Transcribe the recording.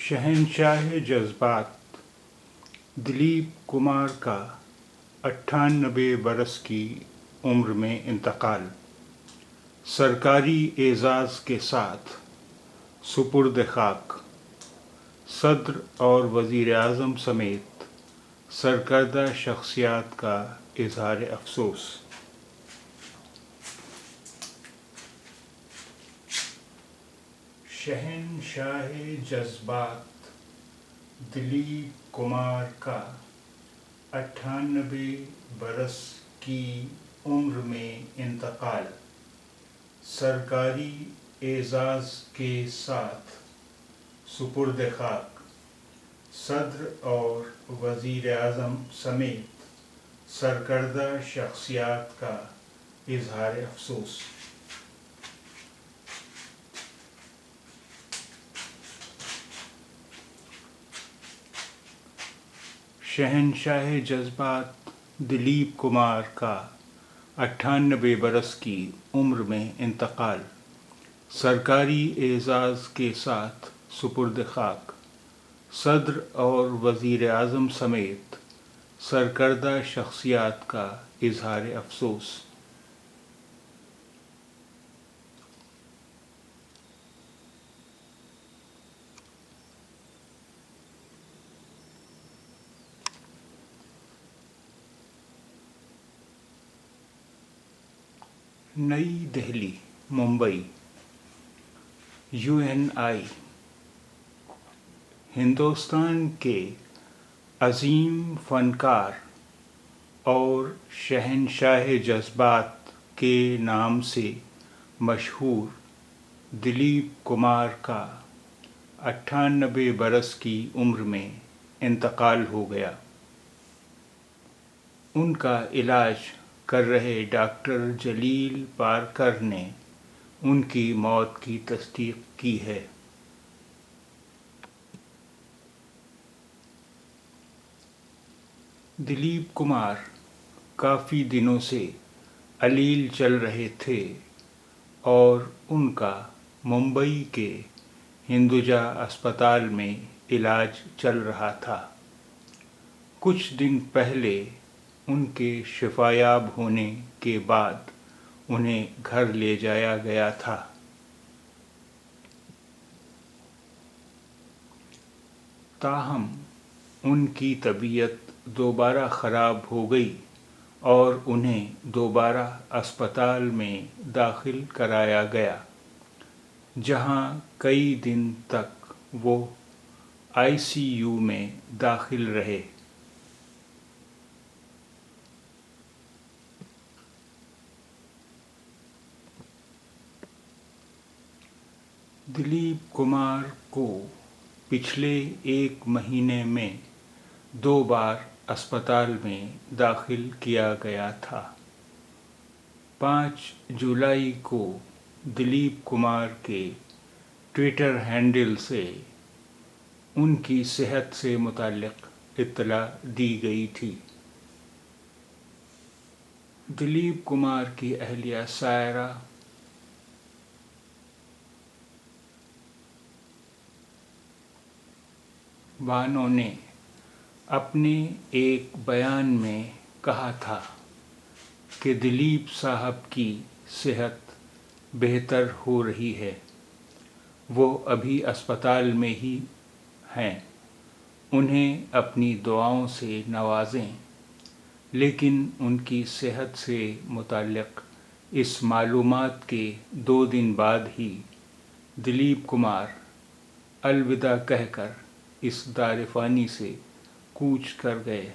शहंशाह जज्बात दिलीप कुमार का 98 बरस की उम्र में इंतकाल। सरकारी एजाज़ के साथ सुपुर्द खाक। सदर और वज़ीर आज़म समेत सरकर्दा शख्सियात का इज़हार अफसोस। शहंशाह जज्बात दिलीप कुमार का 98 बरस की उम्र में इंतकाल। सरकारी एजाज़ के साथ सुपुर्द खाक। सदर और वज़ीर आज़म समेत सरकर्दा शख्सियात का इज़हार अफसोस। शहंशाह जज्बात दिलीप कुमार का 98 बरस की उम्र में इंतकाल। सरकारी एजाज़ के साथ सुपुर्द खाक। सदर और वज़ीर आज़म समेत सरकर्दा शख्सियात का इज़हार अफसोस। नई दिल्ली, मुंबई। UNI हिंदुस्तान के अज़ीम फ़नकार और शहंशाह जज्बात के नाम से मशहूर दिलीप कुमार का 98 बरस की उम्र में इंतकाल हो गया। उनका इलाज कर रहे डॉक्टर जलील पारकर ने उनकी मौत की तस्दीक की है। दिलीप कुमार काफ़ी दिनों से अलील चल रहे थे और उनका मुंबई के हिंदुजा अस्पताल में इलाज चल रहा था। कुछ दिन पहले उनके शिफायाब होने के बाद उन्हें घर ले जाया गया था। ताहम उनकी तबीयत दोबारा ख़राब हो गई और उन्हें दोबारा अस्पताल में दाखिल कराया गया, जहां कई दिन तक वो ICU में दाखिल रहे। दिलीप कुमार को पिछले 1 महीने में 2 बार अस्पताल में दाखिल किया गया था। 5 जुलाई को दिलीप कुमार के ट्विटर हैंडल से उनकी सेहत से मुताल्लिक़ इत्तला दी गई थी। दिलीप कुमार की अहलिया सायरा बानो ने अपने एक बयान में कहा था कि दिलीप साहब की सेहत बेहतर हो रही है, वो अभी अस्पताल में ही हैं, उन्हें अपनी दुआओं से नवाजें। लेकिन उनकी सेहत से मुताल्लिक़ इस मालूमात के 2 दिन बाद ही दिलीप कुमार अलविदा कहकर इस दार फ़ानी से कूच कर गए।